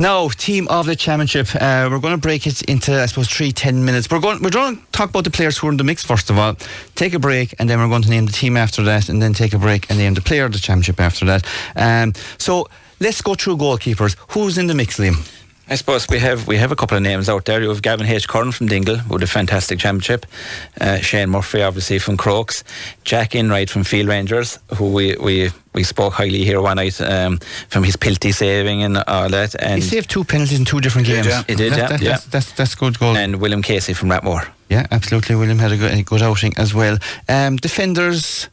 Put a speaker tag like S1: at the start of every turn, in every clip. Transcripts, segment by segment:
S1: Now, team of the championship. We're going to break it into, I suppose, 3-10 minutes. We're going to talk about the players who are in the mix first of all. Take a break, and then we're going to name the team after that, and then take a break and name the player of the championship after that. So let's go through goalkeepers. Who's in the mix, Liam?
S2: I suppose we have a couple of names out there. You have Gavin H. Curran from Dingle with a fantastic championship. Shane Murphy, obviously, from Crokes. Jack Enright from Field Rangers, who we spoke highly here one night from his penalty saving and all that. And
S1: he saved 2 penalties in 2 different games.
S2: He did, yeah.
S1: That's good goal.
S2: And William Casey from Rathmore.
S1: Yeah, absolutely. William had a good outing as well. Defenders.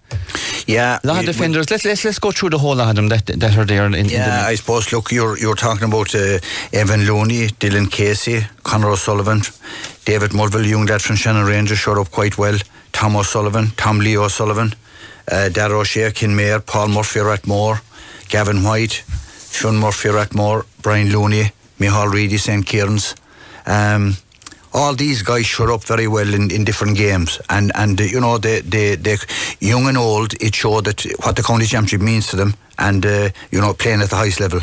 S3: Yeah,
S1: a lot of defenders. Let's go through the whole lot of them that are there. In the
S3: I suppose. Look, you're talking about Evan Looney, Dylan Casey, Conor O'Sullivan, David Mulville, young lad from Shannon Rangers, showed up quite well. Tom O'Sullivan, Tom Lee O'Sullivan, Darragh O'Shea, Kinmare, Paul Murphy, Rathmore, Gavin White, Sean Murphy, Rathmore, Brian Looney, Micheál Reedy, St. Kieran's. All these guys showed up very well in different games, and you know, they young and old, it showed that what the county championship means to them, and you know, playing at the highest level.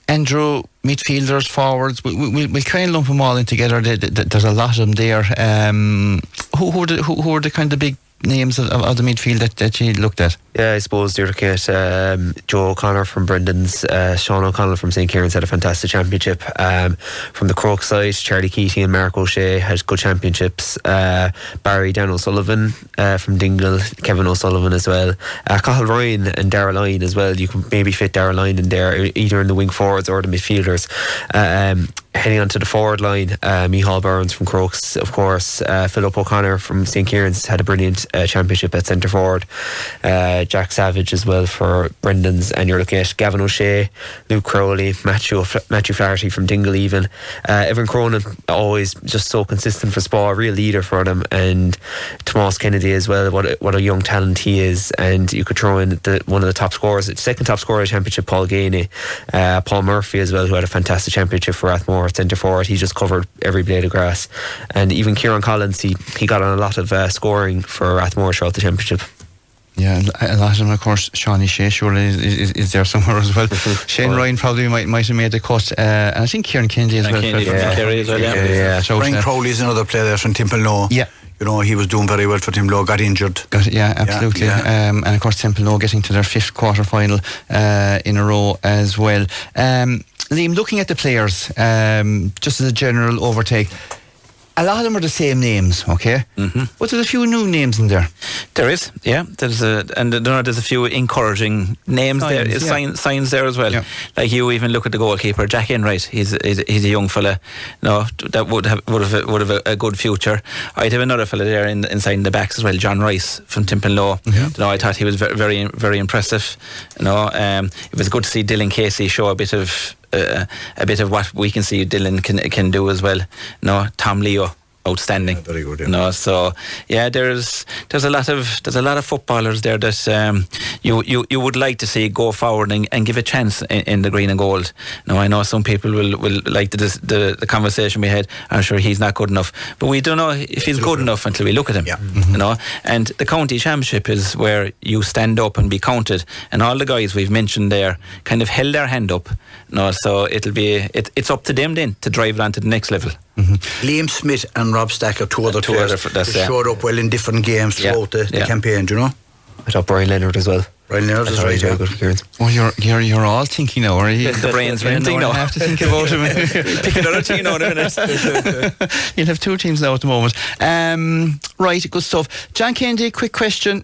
S1: Andrew, midfielders, forwards, we'll kind of lump them all in together. There's a lot of them there. Who are the kind of big names of the midfield that you looked at?
S4: Yeah, I suppose you're looking at Joe O'Connor from Brendan's, Sean O'Connell from St. Kieran's had a fantastic championship. From the Croke side, Charlie Keating and Mark O'Shea had good championships. Barry, Dan O'Sullivan from Dingle, Kevin O'Sullivan as well. Cathal Ryan and Darragh Lyon as well. You can maybe fit Darragh Lyon in there, either in the wing forwards or the midfielders. Heading onto the forward line, Micheál Burns from Crokes, of course. Philip O'Connor from St. Kieran's had a brilliant championship at centre forward. Jack Savage as well for Brendan's, and you're looking at Gavin O'Shea, Luke Crowley, Matthew Flaherty from Dingle even. Evan Cronin, always just so consistent for Spa, a real leader for them, and Tomas Kennedy as well, what a young talent he is. And you could throw in one of the top scorers, second top scorer of the championship, Paul Gainey, Paul Murphy as well, who had a fantastic championship for Rathmore at centre forward. He just covered every blade of grass. And even Kieran Collins, he got on a lot of scoring for Rathmore throughout the championship.
S1: Yeah, a lot of them, of course. Shawnee Shea surely is there somewhere as well. Shane Ryan probably might have made the cut, and I think Kieran Kennedy as well.
S3: Yeah. Brian Crowley is another player there from Timplenoe.
S1: Yeah.
S3: You know, he was doing very well for Timlow, got injured.
S1: Yeah, absolutely. And of course Timplenoe getting to their 5th quarter final in a row as well. Liam, looking at the players, just as a general overtake, a lot of them are the same names, okay? But there's a few new names in there.
S2: There is, yeah. There's a few encouraging names signs there as well. Yeah. Like you even look at the goalkeeper, Jack Enright. He's a young fella. No, that would have a good future. I'd have another fella there inside in the backs as well, John Rice from Timplenoe. You know, I thought he was very, very impressive. You know, it was good to see Dylan Casey show a bit of what we can see Dylan can do as well. No, Tom Leo, outstanding.
S3: Yeah, very good. Yeah.
S2: No, so yeah, there's a lot of footballers there that you would like to see go forward and give a chance in the green and gold. Now I know some people will like the conversation we had. I'm sure he's not good enough, but we don't know if he's good enough until we look at him. Yeah. You know, and the county championship is where you stand up and be counted, and all the guys we've mentioned there kind of held their hand up. No, so it's up to them then to drive it on to the next level.
S3: Liam Smith and Rob Stacker, two other players that showed up well in different games throughout the campaign, do you know?
S4: I thought Brian Leonard as well.
S3: Brian Leonard is right, yeah.
S4: Good.
S1: Oh, you're all thinking now, are you?
S2: The brain's renting now.
S1: I have to think about him.
S2: Pick another team now in a minute.
S1: You'll have 2 teams now at the moment. Right, good stuff. John Kennedy, quick question.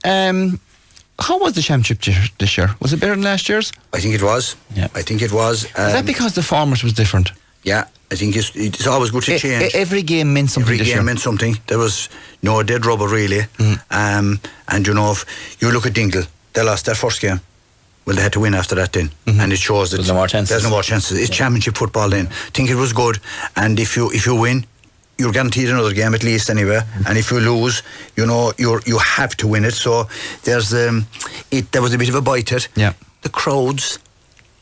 S1: How was the championship this year? Was it better than last year's?
S3: I think it was.
S2: Yeah.
S3: I think it was.
S1: Is that because the format was different?
S3: Yeah, I think it's always good to change.
S1: Every game meant something.
S3: Every game meant something. There was no dead rubber really. And you know, if you look at Dingle, they lost their first game. Well, they had to win after that then, and it shows that
S2: there's no more chances.
S3: It's championship football then. I think it was good, and if you win, you're guaranteed another game at least anyway. And if you lose, you know you have to win it. So there's there was a bit of a bite at.
S1: Yeah.
S3: The crowds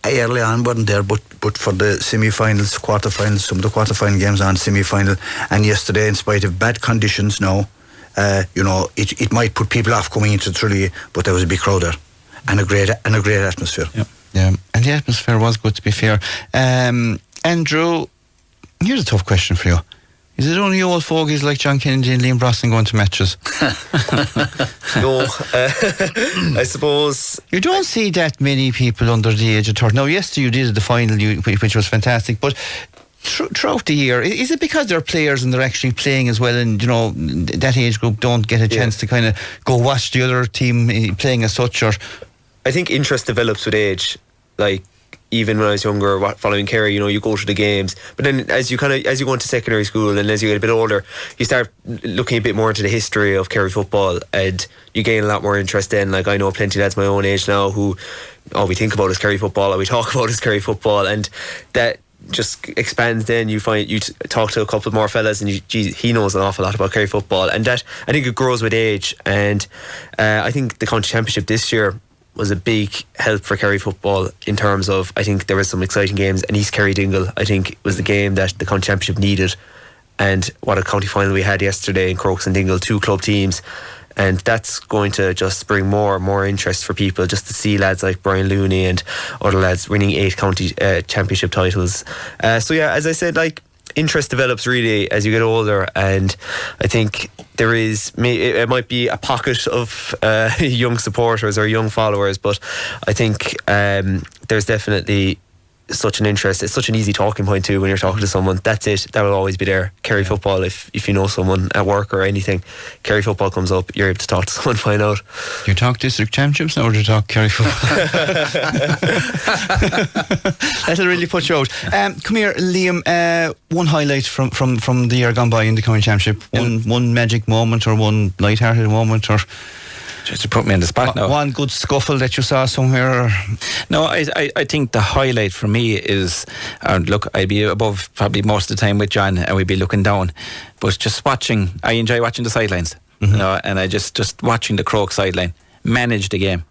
S3: early on weren't there, but for the semi-finals, quarter-finals, some of the quarter-final games on semi-final, and yesterday, in spite of bad conditions now, you know, it might put people off coming into the Tralee, but there was a big crowd there, and a great atmosphere.
S1: Yeah, and the atmosphere was good, to be fair. Andrew, here's a tough question for you. Is it only old fogies like John Kennedy and Liam Brosnan going to matches?
S4: No, I suppose
S1: You don't see that many people under the age of 30. Now, yesterday you did the final, which was fantastic, but throughout the year, is it because they're players and they're actually playing as well, and you know that age group don't get a chance to kind of go watch the other team playing as such? Or
S4: I think interest develops with age. Like, even when I was younger, following Kerry, you know, you go to the games, but then as you go into secondary school and as you get a bit older, you start looking a bit more into the history of Kerry football, and you gain a lot more interest then. Like, I know plenty of lads my own age now who all we think about is Kerry football, or we talk about is Kerry football, and that just expands. Then you find you talk to a couple more fellas and he knows an awful lot about Kerry football, and that, I think, it grows with age. And I think the county championship this year was a big help for Kerry football in terms of, I think there was some exciting games, and East Kerry Dingle, I think, was the game that the county championship needed. And what a county final we had yesterday in Crokes and Dingle, 2 club teams, and that's going to just bring more and more interest for people, just to see lads like Brian Looney and other lads winning 8 county championship titles. So yeah, as I said, like, interest develops really as you get older, and I think there is, it might be a pocket of young supporters or young followers, but I think there's definitely such an interest. It's such an easy talking point too when you're talking to someone. That's it, that will always be there. Kerry football, if you know someone at work or anything, Kerry football comes up, you're able to talk to someone, find out.
S1: Do you talk district championships now, or do you talk Kerry football? That'll really put you out. Come here, Liam. One highlight from the year gone by in the county championship. One magic moment, or one light-hearted moment, or
S2: just to put me in the spot now.
S1: One good scuffle that you saw somewhere?
S2: No, I think the highlight for me is, look, I'd be above probably most of the time with John, and we'd be looking down, but just watching, I enjoy watching the sidelines, you know, and I just watching the Croke sideline manage the game.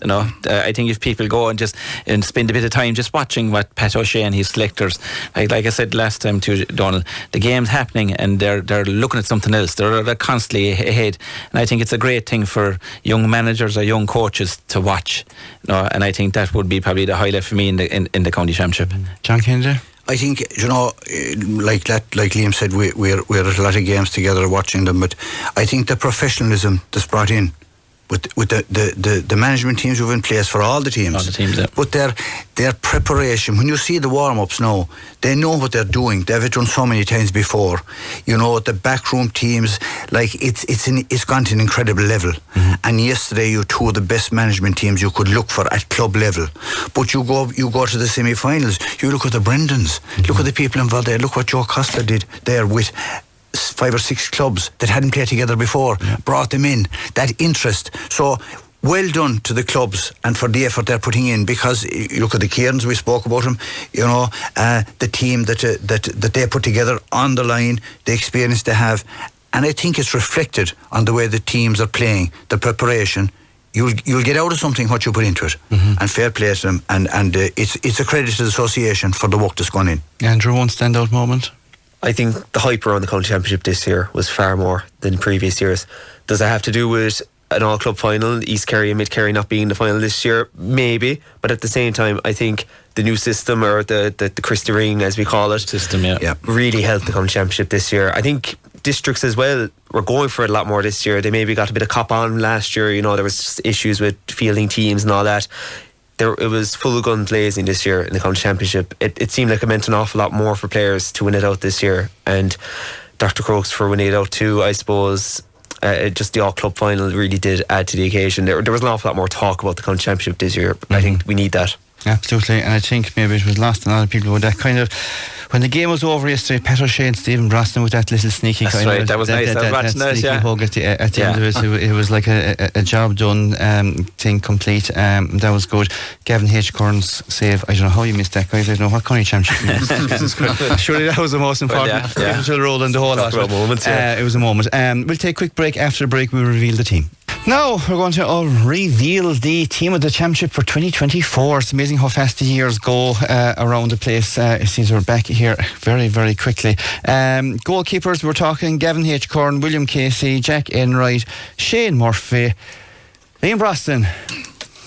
S2: You know, I think if people go and spend a bit of time just watching what Pat O'Shea and his selectors, like I said last time to Donal, the game's happening and they're looking at something else. They're constantly ahead, and I think it's a great thing for young managers or young coaches to watch. You know, and I think that would be probably the highlight for me in the county championship.
S1: John Kennedy?
S3: I think, you know, like Liam said, we're at a lot of games together watching them, but I think the professionalism that's brought in with the management teams who've in place for all the teams.
S2: All the teams, yeah.
S3: But their preparation, when you see the warm-ups now, they know what they're doing. They've done so many times before. You know, the backroom teams, like it's gone to an incredible level. Mm-hmm. And yesterday you 2 of the best management teams you could look for at club level. But you go to the semi-finals, you look at the Brendans, look at the people involved there, look what Joe Costa did there with 5 or 6 clubs that hadn't played together before, brought them in, that interest. So well done to the clubs and for the effort they're putting in, because you look at the Cairns, we spoke about them, you know, the team that they put together on the line, the experience they have, and I think it's reflected on the way the teams are playing, the preparation. You'll get out of something what you put into it, and fair play to them, and it's a credit to the association for the work that's gone in.
S1: Andrew, one standout moment?
S4: I think the hype around the county championship this year was far more than previous years. Does that have to do with an all-club final, East Kerry and Mid Kerry not being in the final this year? Maybe, but at the same time, I think the new system, or the Christie Ring as we call it,
S2: system,
S4: really helped the county championship this year. I think districts as well were going for it a lot more this year. They maybe got a bit of cop on last year. You know, there was just issues with fielding teams and all that. It was full gun blazing this year in the county championship. It seemed like it meant an awful lot more for players to win it out this year, and Dr. Crokes for winning it out too, I suppose. Just the all-club final really did add to the occasion. There was an awful lot more talk about the county championship this year. I think we need that.
S1: Absolutely, and I think maybe it was lost on a lot of people with that kind of, when the game was over yesterday, Pat O'Shea and Stephen Brosnan with that little sneaky
S2: That's
S1: kind
S2: right,
S1: of,
S2: that was nice.
S1: that sneaky hug at the end of it. It was like a job done, thing complete. That was good. Gavin H. Curran's save, I don't know how you missed that, guys. I don't know what county championship you missed. Surely that was the most important role in the whole lot. It was a moment. We'll take a quick break. After the break we'll reveal the team. Now we're going to reveal the team of the championship for 2024. It's amazing how fast the years go around the place. It seems we're back here very, very quickly. Goalkeepers, we're talking Gavin H. Curran, William Casey, Jack Enright, Shane Murphy, Liam Brosnan,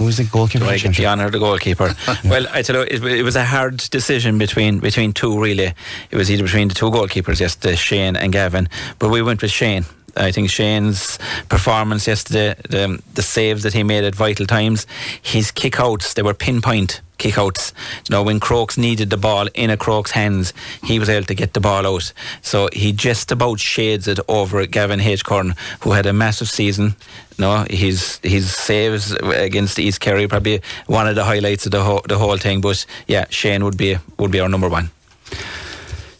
S1: Who was the goalkeeper?
S2: Do I get the honour of the goalkeeper? Well, I tell you, it was a hard decision between two, really. It was either between the two goalkeepers yesterday, Shane and Gavin, but we went with Shane. I think Shane's performance yesterday, the saves that he made at vital times, his kick-outs, they were pinpoint kick-outs. You know, when Crokes needed the ball in a Crokes' hands, he was able to get the ball out. So he just about shades it over Gavin H-Corn, who had a massive season. No, his saves against East Kerry probably one of the highlights of the whole thing. But yeah, Shane would be our number one.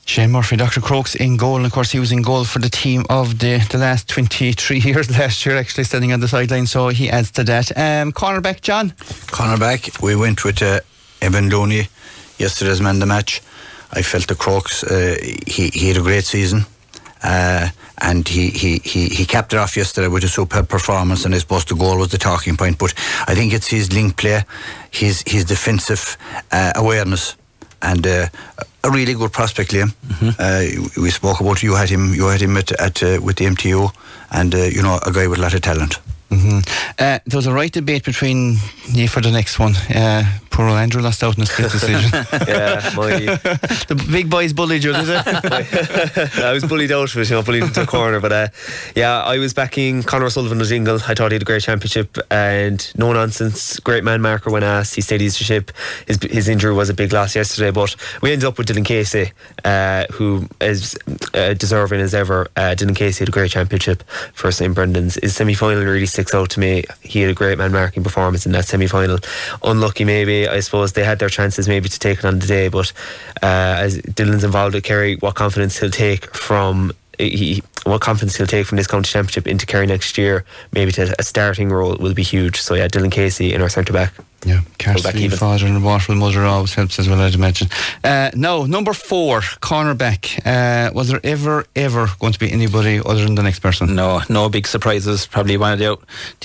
S1: Shane Murphy, Dr. Crokes in goal, and of course he was in goal for the team of the last 23 years last year, actually standing on the sideline, so he adds to that. Cornerback, John?
S3: Cornerback, we went with Evan Looney, yesterday's man of the match. I felt the Crokes, he had a great season, and he capped it off yesterday with a superb performance, and I suppose the goal was the talking point, but I think it's his link play, his defensive awareness, and a really good prospect, Liam. We spoke about you had him at with the MTO, and a guy with a lot of talent.
S1: There was a right debate between you for the next one. Poor old Andrew lost out in a split decision. The big boys bullied you, did they?
S4: I was bullied out of it, bullied into a corner. But I was backing Conor O'Sullivan of Dingle. I thought he had a great championship, and no nonsense, great man marker when asked. He stayed his ship. His injury was a big loss yesterday, but we ended up with Dylan Casey, who is deserving as ever. Dylan Casey had a great championship for St. Brendan's. His semi-final really sticks out to me. He had a great man marking performance in that semi-final. Unlucky maybe, I suppose they had their chances maybe to take it on the day, but as Dylan's involved with Kerry, what confidence he'll take from this county championship into Kerry next year, maybe to a starting role, will be huge. So yeah, Dylan Casey in our centre back.
S1: Yeah, Carsey, father and Waterville mother always helps as well, I'd imagine. No, number 4, cornerback. Was there ever going to be anybody other than the next person?
S2: No big surprises. Probably one of the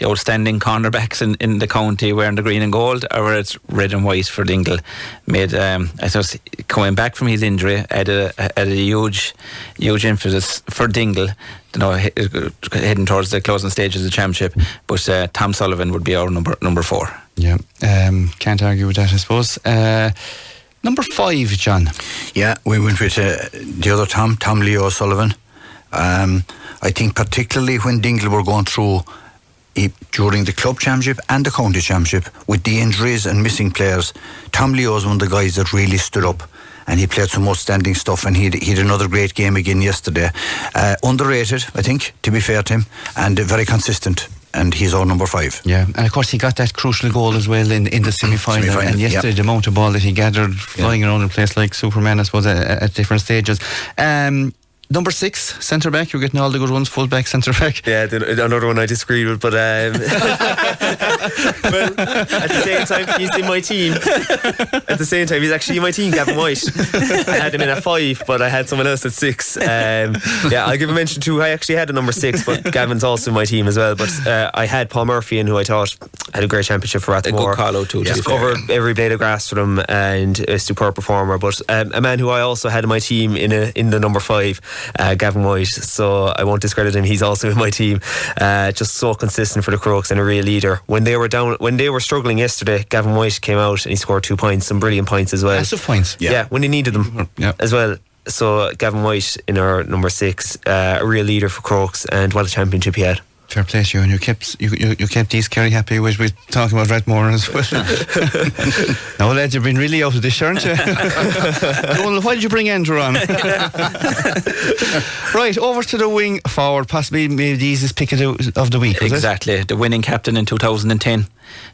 S2: outstanding cornerbacks in the county, wearing the green and gold, or it's red and white for Dingle. Made, I suppose, coming back from his injury, added a huge emphasis for Dingle. Heading towards the closing stages of the championship. But Tom Sullivan would be our number 4.
S1: Yeah, can't argue with that, I suppose. Number 5, John.
S3: Yeah, we went with the other Tom Leo Sullivan. I think particularly when Dingle were going through during the club championship and the county championship with the injuries and missing players, Tom Leo is one of the guys that really stood up, and he played some outstanding stuff, and he had another great game again yesterday. Underrated, I think, to be fair to him, and very consistent, and he's our number 5.
S1: Yeah, and of course he got that crucial goal as well in the semi-final, and yesterday the amount of ball that he gathered flying around in place like Superman, I suppose, at different stages. Number 6, centre back. You're getting all the good ones. Full back, centre back.
S4: Yeah, another one I disagreed with, but well, at the same time, he's in my team. At the same time, he's actually in my team, Gavin White. I had him in at 5, but I had someone else at 6. I'll give a mention to. I actually had a number 6, but Gavin's also in my team as well. But I had Paul Murphy in, who I thought had a great championship for Rathmore.
S2: A good call out too.
S4: He's covered every blade of grass for them, and a superb performer. But a man who I also had in my team in the number 5. Gavin White, so I won't discredit him. He's also in my team. Just so consistent for the Crokes and a real leader. When they were struggling yesterday, Gavin White came out and he scored 2 points, some brilliant points as well.
S1: Massive points.
S4: Yeah, when they needed them as well. So Gavin White in our number 6, a real leader for Crokes, and what a championship he had.
S1: Fair play to you, and you kept East Kerry happy with talking about Redmore as well. Now, lads, you've been really out of this, aren't you? Well, why did you bring Andrew on? Right, over to the wing forward, possibly maybe the easiest pick of the week.
S2: Exactly, the winning captain in 2010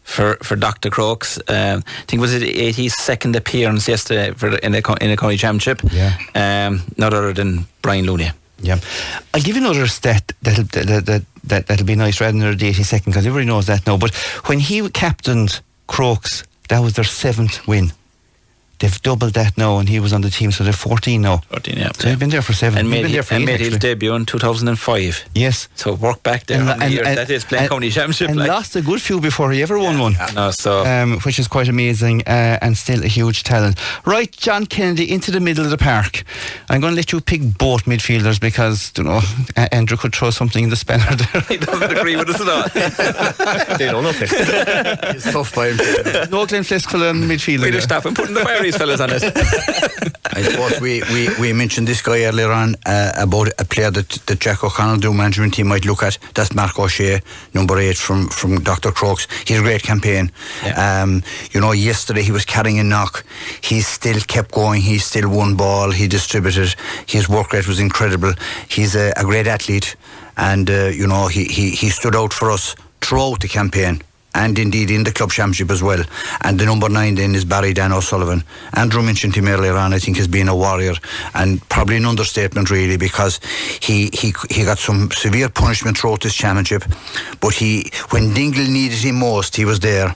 S2: for Dr. Crokes. I think it was his 82nd appearance yesterday in the county championship.
S1: Yeah.
S2: Not other than Brian Looney.
S1: Yeah, I'll give you another stat that'll be nice rather than the 82nd, because everybody knows that now. But when he captained Crokes, that was their 7th win. they've doubled that now, and he was on the team, so they're 14 now.
S2: 14, yeah.
S1: So he's been there for 7.
S2: And made,
S1: been there for
S2: and
S1: 8,
S2: made his
S1: actually.
S2: debut in 2005.
S1: Yes.
S2: So work back there. How many years that is playing county championship.
S1: And lost a good few before he ever won one.
S2: No, so
S1: Which is quite amazing, and still a huge talent. Right, John Kennedy into the middle of the park. I'm going to let you pick both midfielders because, you know, Andrew could throw something in the spanner there.
S2: he doesn't agree with us at all.
S4: They don't know it.
S3: It's tough by him.
S1: No Glenn Fliskel in midfield.
S2: We'd have stopped him putting the Barry's fellas on it.
S3: I suppose we mentioned this guy earlier on about a player that Jack O'Connell, the management team, might look at. That's Mark O'Shea, number 8 from Dr. Crokes. He's a great campaign.
S2: Yeah.
S3: You know, yesterday he was carrying a knock. He still kept going. He still won ball. He distributed. His work rate was incredible. He's a great athlete, and you know, he stood out for us throughout the campaign, and indeed in the club championship as well. And the number 9 then is Barry Dan O'Sullivan. Andrew mentioned him earlier on, I think, as being a warrior, and probably an understatement really, because he got some severe punishment throughout this championship, but when Dingle needed him most, he was there.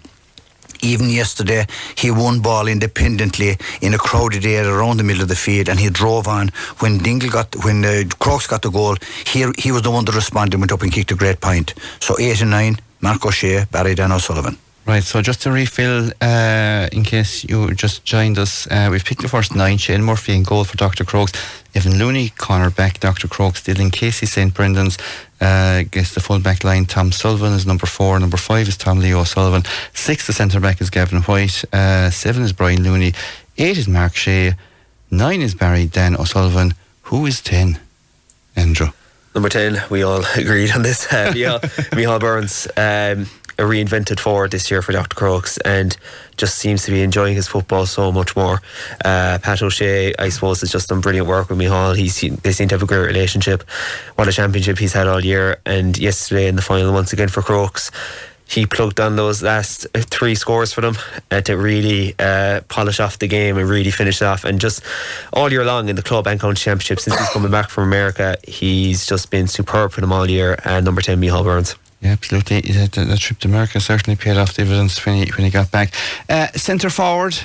S3: Even yesterday, he won ball independently in a crowded area around the middle of the field, and he drove on. When Crokes got the goal, he was the one that responded and went up and kicked a great point. So 8 and 9, Mark O'Shea, Barry Dan O'Sullivan.
S1: Right, so just to refill, in case you just joined us, we've picked the first 9. Shane Murphy in goal for Dr. Crokes, Evan Looney, corner back, Dr. Crokes, Dylan Casey, St. Brendan's, guess the full back line, Tom Sullivan is number 4, number 5 is Tom Leo Sullivan, 6 the centre back is Gavin White, 7 is Brian Looney, 8 is Mark Shea, 9 is Barry Dan O'Sullivan. Who is 10, Andrew?
S4: Number 10, we all agreed on this. Micheál Burns, a reinvented forward this year for Dr. Crokes, and just seems to be enjoying his football so much more. Pat O'Shea, I suppose, has just done brilliant work with Micheál. They seem to have a great relationship. What a championship he's had all year, and yesterday in the final once again for Crokes, he plugged on those last 3 scores for them to really polish off the game and really finish it off. And just all year long in the club and county championship, since he's coming back from America, he's just been superb for them all year. And number 10, Micheál Burns.
S1: Yeah, absolutely. That trip to America certainly paid off dividends when he got back. Centre forward,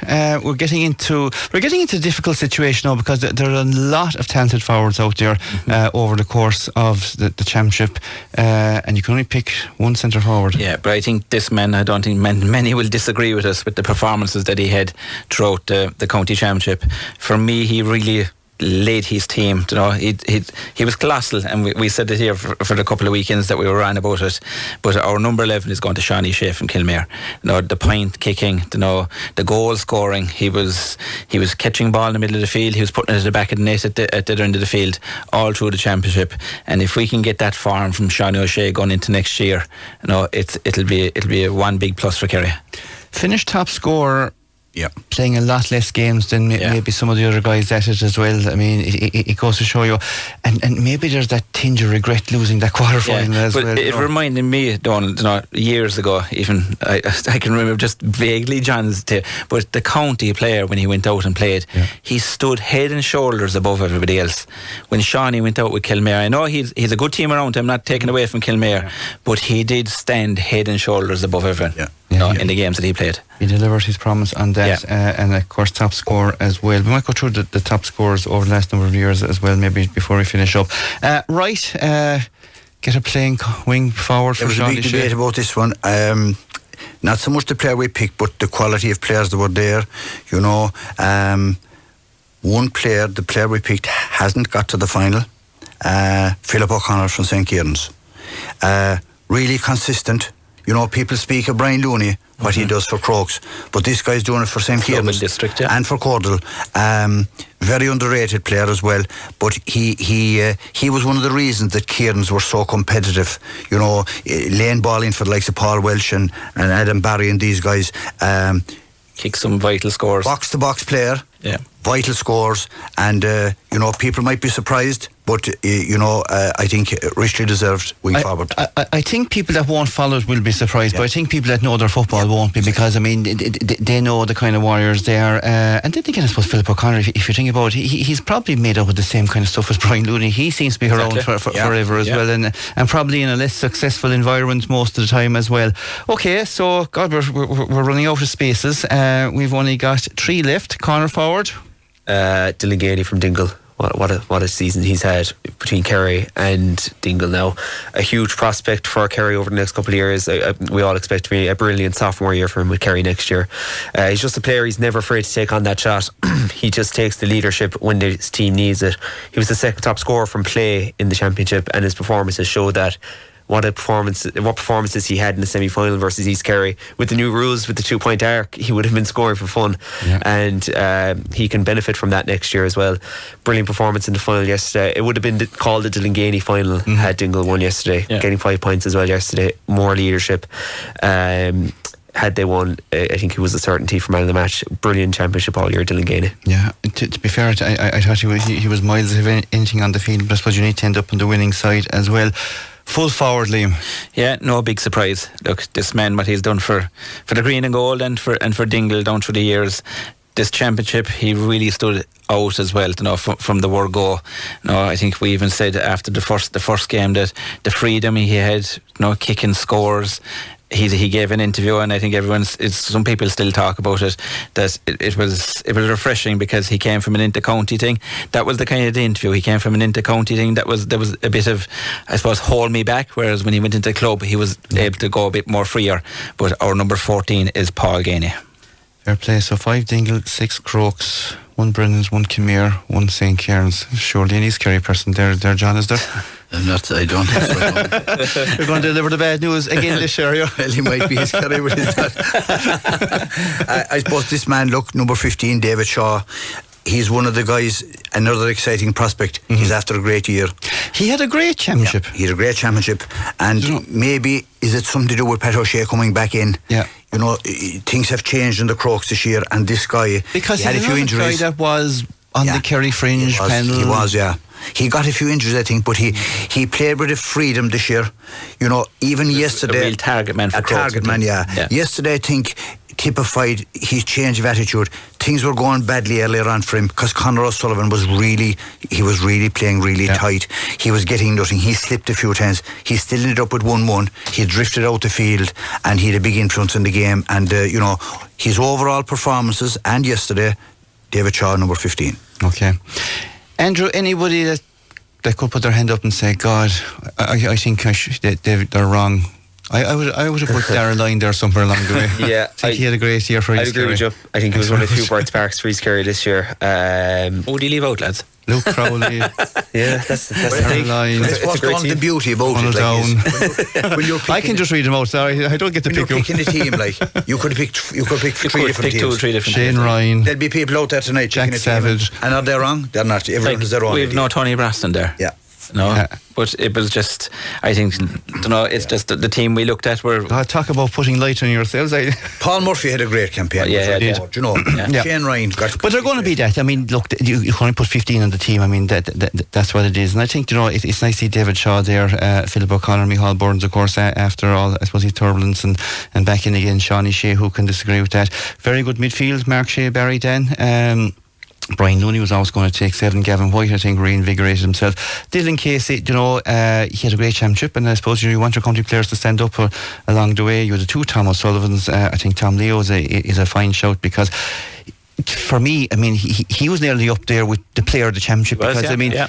S1: we're getting into a difficult situation now, because there are a lot of talented forwards out there over the course of the championship, and you can only pick one centre forward.
S2: Yeah, but I think this man, I don't think many will disagree with us with the performances that he had throughout the county championship. For me, he really led his team. You know, he was colossal, and we said it here for the couple of weekends that we were on about it. But our number 11 is going to Shawnee Shea from Kilmare. You know, the point kicking, you know, the goal scoring. He was catching ball in the middle of the field. He was putting it at the back of the net at the end of the field all through the championship. And if we can get that form from Shawnee O'Shea going into next year, you know, it'll be a one big plus for Kerry.
S1: Finished top scorer.
S3: Yeah,
S1: playing a lot less games than maybe some of the other guys at it as well. I mean, it goes to show you, and maybe there's that tinge of regret losing that quarter-final as well.
S2: But it reminded me, Donal, you know, years ago, even I can remember just vaguely John's tale, but the county player, when he went out and played, he stood head and shoulders above everybody else. When Shawnee went out with Kilmare, I know he's a good team around him, not taken away from Kilmare, but he did stand head and shoulders above everyone. In the games that he played.
S1: He delivered his promise on that, and of course top scorer as well. We might go through the top scorers over the last number of years as well, maybe before we finish up. Get a playing wing forward for Shawnee.
S3: There was a big debate about this one. Not so much the player we picked, but the quality of players that were there. You know, one player, the player we picked, hasn't got to the final. Philip O'Connor from St. Kieran's. Really consistent. You know, people speak of Brian Looney, what he does for Crokes, but this guy's doing it for St. Kieran's
S2: District,
S3: and for Cordell. Very underrated player as well, but he was one of the reasons that Kieran's were so competitive. You know, laying ball in for the likes of Paul Welsh and Adam Barry and these guys.
S2: Kick some vital scores.
S3: Box-to-box player.
S2: Yeah.
S3: vital scores, and people might be surprised, but I think richly deserved going forward.
S1: I think people that won't follow it will be surprised, but I think people that know their football won't be, because they know the kind of warriors they are, and then again I suppose Philip O'Connor, if you think about it, he's probably made up of the same kind of stuff as Brian Looney. He seems to be around forever as well, and probably in a less successful environment most of the time as well. Okay, so God, we're running out of spaces. We've only got 3 left. Corner forward,
S4: Dylan Ganey from Dingle. What a season he's had between Kerry and Dingle now. A huge prospect for Kerry over the next couple of years. We all expect to be a brilliant sophomore year for him with Kerry next year. He's just a player, he's never afraid to take on that shot. He just takes the leadership when his team needs it. He was the second top scorer from play in the championship, and his performances show that. What performances he had in the semi-final versus East Kerry. With the new rules, with the 2-point arc, he would have been scoring for fun, and he can benefit from that next year as well. Brilliant performance in the final yesterday. It would have been called the Dylan Ganey final had Dingle won yesterday, getting 5 points as well yesterday. More leadership. Had they won, I think he was a certainty for man of the match. Brilliant championship all year, Dylan Ganey. Yeah,
S1: to be fair, I thought he was miles of anything on the field, but I suppose you need to end up on the winning side as well. Full forward, Liam.
S2: Yeah, no big surprise. Look, this man, what he's done for the green and gold and for Dingle down through the years. This championship, he really stood out as well, from the word go. I think we even said after the first game that the freedom he had, kicking scores. He gave an interview, and I think some people still talk about it, that it was refreshing, because he came from an inter-county thing. That was the kind of the interview. He came from an inter-county thing. There was a bit of, I suppose, hold me back, whereas when he went into the club, he was able to go a bit more freer. But our number 14 is Paul Ganey.
S1: Fair play. So 5 Dingle, 6 Crokes, 1 Brennan's, 1 Kinmare, 1 St. Cairns. Surely an East Kerry person there, John, is there?
S3: I don't think so.
S1: You're going to deliver the bad news again this year,
S3: Well, he might be East Kerry with his dad. I suppose this man, look, number 15, David Shaw, he's one of the guys, another exciting prospect. He's after a great year.
S1: He had a great championship.
S3: He had a great championship, and maybe is it something to do with Pat O'Shea coming back in?
S1: Yeah.
S3: Things have changed in the Crokes this year, and this guy,
S1: because
S3: he had a few injuries.
S1: Guy that was on the Kerry fringe panel.
S3: He was, he got a few injuries, I think, but he played with a freedom this year. Even yesterday,
S2: a real target man for Crokes.
S3: Yesterday, I think, typified his change of attitude. Things were going badly earlier on for him, because Conor O'Sullivan was really playing really tight. He was getting nothing. He slipped a few times. He still ended up with 1-1. He drifted out the field, and he had a big influence in the game. And his overall performances, and yesterday, David Shaw, number 15.
S1: Okay. Andrew, anybody that could put their hand up and say, God, I think they're wrong. I would have put Darragh Lyne there somewhere along the way.
S4: Yeah,
S1: I think he had a great year for East Kerry.
S4: I agree with you. I think he was one of the few bright sparks for East Kerry this year.
S2: Who do you leave out, lads?
S1: Luke Crowley.
S4: That's
S1: Darragh Lyne.
S3: That's what's the beauty about it.
S1: I can just read them out. Sorry, I don't get to pick them.
S3: When you're picking a team, you could pick 3 different teams.
S2: 3 different
S1: Shane
S2: teams.
S1: Ryan.
S3: There'll be people out there tonight.
S1: Jack Savage.
S3: And are they wrong? They're not. Everyone is their own.
S2: We've no Tony Brosnan there.
S3: Yeah.
S2: But it was just, I think, it's just the team we looked at were.
S1: Talk about putting light on yourselves.
S3: Paul Murphy had a great campaign. Shane Ryan got.
S1: But they're going to be that. I mean, look, you can only put 15 on the team. I mean, that's what it is. And I think it's nice to see David Shaw there, Philip O'Connor, Micheál Burns, of course. After all, I suppose his turbulence, and back in again, Shawnee Shea. Who can disagree with that? Very good midfield. Mark Shea, Barry Dan. Brian Looney was always going to take 7. Gavin White, I think, reinvigorated himself. Dylan Casey, he had a great championship, and I suppose you want your country players to stand up along the way. You had the 2 Tom O'Sullivans. I think Tom Leo is a fine shout, because for me, I mean, he was nearly up there with the player of the championship, because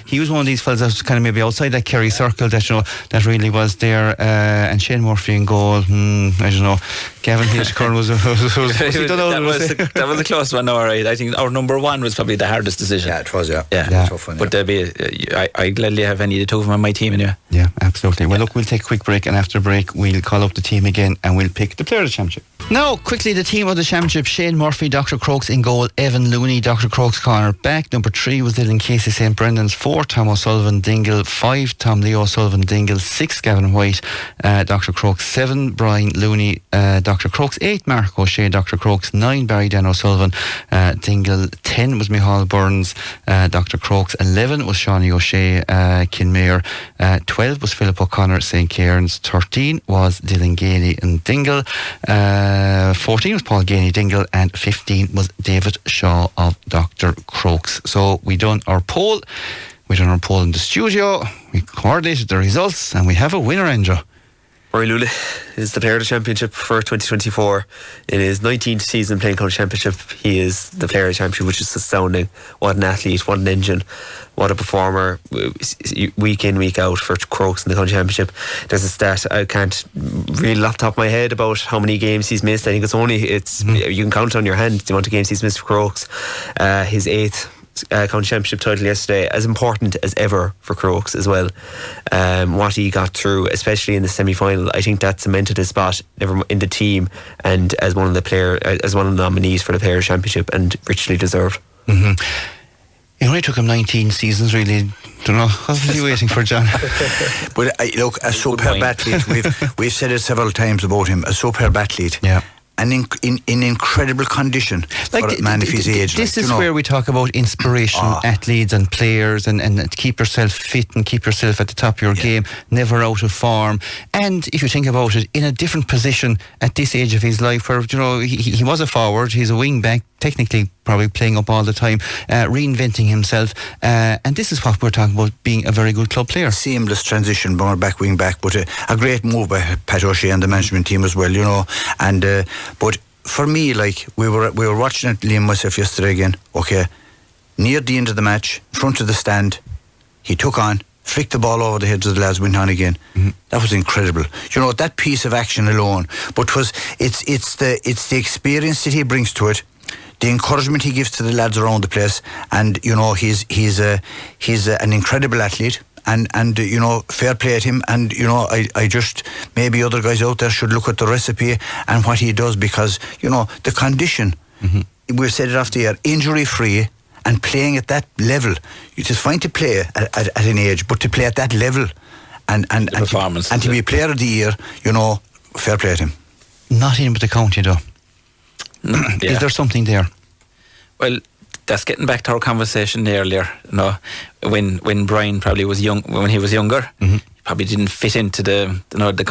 S1: he was one of these fellas that was kind of maybe outside that Kerry circle that really was there. And Shane Murphy in goal, I don't know. Gavin Hitchcock was
S2: that was a close one. All right, I think our number 1 was probably the hardest decision.
S3: Yeah, it was. Yeah.
S2: Tough one. But I gladly have any of the 2 of them on my team anyway.
S1: Yeah, absolutely. Well, look, we'll take a quick break, and after break, we'll call up the team again and we'll pick the player of the championship. Now, quickly, the team of the championship: Shane Murphy, Dr. Crokes in goal, Evan Looney, Dr. Crokes corner back. Number 3 was Dylan Casey, St. Brendan's. 4, Tom O'Sullivan Dingle. 5, Tom Leo O'Sullivan Dingle. 6, Gavin White, Dr. Crokes. 7, Brian Looney, Dr. Crokes. 8, Mark O'Shea, Dr. Crokes. 9, Barry Dan O'Sullivan Dingle. 10 was Micheál Burns, Dr. Crokes. 11 was Shawnee O'Shea, Kinmare. 12 was Philip O'Connor, St. Cairns. 13 was Dylan Gainey and Dingle. 14 was Paul Gainey Dingle, and 15 was David Shaw of Dr. Crokes. So we done our poll. We done our poll in the studio. We coordinated the results, and we have a winner, Andrew.
S4: Rory Lula is the player of the championship for 2024. In his 19th season playing county championship, he is the player of the championship, which is astounding. What an athlete, what an engine, what a performer, week in, week out for Crokes in the county championship. There's a stat I can't reel off the top of my head about how many games he's missed. I think you can count on your hand the amount of games he's missed for Crokes. His 8th county championship title yesterday, as important as ever for Crokes as well. What he got through, especially in the semi-final, I think that cemented his spot in the team and as one of the nominees for the Players' Championship, and richly deserved.
S1: Mm-hmm. It only took him 19 seasons, really. Don't know. What was he waiting for, John?
S3: But look, a superb athlete. We've said it several times about him. A superb athlete.
S1: Yeah.
S3: And in incredible condition for a man of his age.
S1: This is where we talk about inspirational athletes and players, and keep yourself fit and keep yourself at the top of your game, never out of form. And if you think about it, in a different position at this age of his life, where he was a forward, he's a wing back, technically probably playing up all the time, reinventing himself, and this is what we're talking about, being a very good club player.
S3: Seamless transition, born back, wing back, but a great move by Pat O'Shea and the management team as well, and but for me, like, we were watching it, Liam, myself, yesterday again, okay, near the end of the match, in front of the stand, he took on, flicked the ball over the heads of the lads, went on again. That was incredible. That piece of action alone, but it's the experience that he brings to it, the encouragement he gives to the lads around the place, and he's an incredible athlete, and fair play at him, and I just, maybe other guys out there should look at the recipe and what he does, because the condition, we said it off the air, injury free and playing at that level. It is fine to play at an age, but to play at that level and to be player of the year, fair play at him.
S1: Not in with the county though.
S2: Yeah.
S1: Is there something there?
S2: Well, that's getting back to our conversation earlier. When Brian probably was young, when he was younger, he probably didn't fit into the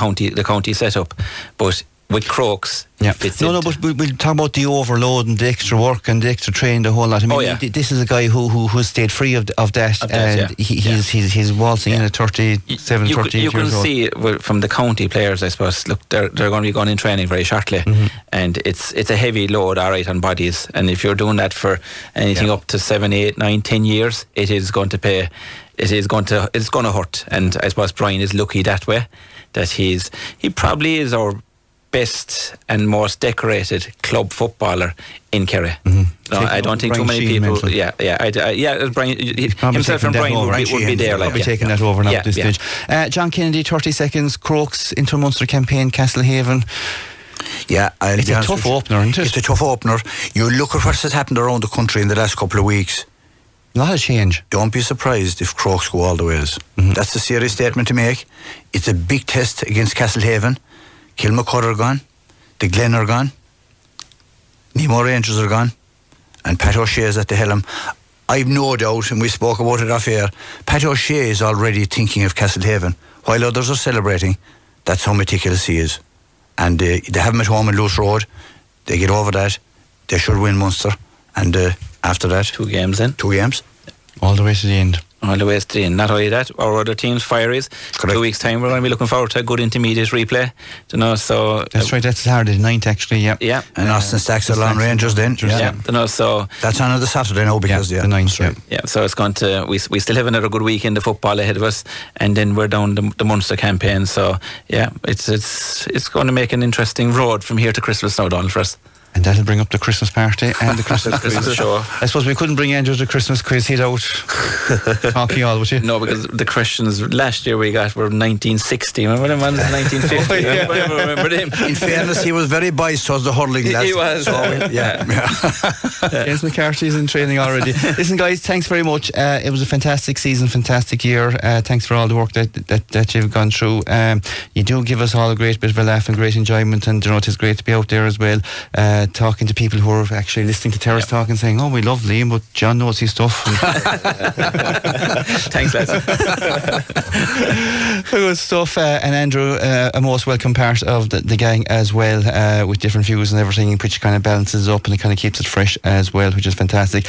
S2: county setup. But with Crokes, fits in.
S1: But we'll talk about the overload and the extra work and the extra training, the whole lot. I mean, this is a guy who stayed free of that, and he's waltzing in at 37, 38 years old.
S2: You can see from the county players, I suppose, look, they're going to be going in training very shortly, and it's a heavy load, all right, on bodies, and if you're doing that for anything up to 7, 8, 9, 10 years, it is going to pay. It's going to hurt, and I suppose Brian is lucky that way, that he probably is our best and most decorated club footballer in Kerry. I don't think too many people. Brian himself and Brian would be there.
S1: Probably taking that over now at this stage. John Kennedy, 30 seconds. Crokes into Munster campaign, Castlehaven.
S3: Yeah,
S1: it's a tough opener, isn't it?
S3: It's a tough opener. You look at what has happened around the country in the last couple of weeks.
S1: A lot of change.
S3: Don't be surprised if Crokes go all the ways. That's a serious statement to make. It's a big test against Castlehaven. Kilmacud are gone, the Glen are gone, Nemo Rangers are gone, and Pat O'Shea is at the helm. I've no doubt, and we spoke about it off air, Pat O'Shea is already thinking of Castlehaven. While others are celebrating, that's how meticulous he is. And they have him at home in Luce Road. They get over that. They should win Munster. And after that,
S2: 2 games then.
S3: 2 games.
S1: All the way to the end.
S2: All the way to the end. Not only that, our other team's Fireys.
S3: Correct.
S2: 2 weeks' time, we're going to be looking forward to a good intermediate replay. So
S1: that's right. That's Saturday the 9th, actually. Yeah.
S3: And Austin Stacks are on Rangers then.
S2: So
S3: that's on the Saturday now because
S1: the 9th.
S2: Yeah. So it's going to. We still have another good weekend of football ahead of us, and then we're down the Munster campaign. So it's going to make an interesting road from here to Christmas now, Donald, for us.
S1: And that'll bring up the Christmas party and the Christmas
S2: Christmas show.
S1: I suppose we couldn't bring Andrew to the Christmas quiz. He'd out talking all, would you?
S2: No, because the questions last year we got were 1960. Remember them ones? 1950. Remember them?
S3: In fairness, he was very biased towards the hurling.
S2: He was.
S3: So, yeah.
S1: James McCarthy's in training already. Listen, guys, thanks very much. It was a fantastic season, fantastic year. Thanks for all the work that you've gone through. You do give us all a great bit of a laugh and great enjoyment, and you know, it is great to be out there as well, talking to people who are actually listening to Terrace talk and saying, oh, we love Liam, but John knows his stuff.
S2: Thanks, lads.
S1: Good stuff. And Andrew, a most welcome part of the gang as well, with different views and everything, which kind of balances up and it kind of keeps it fresh as well, which is fantastic.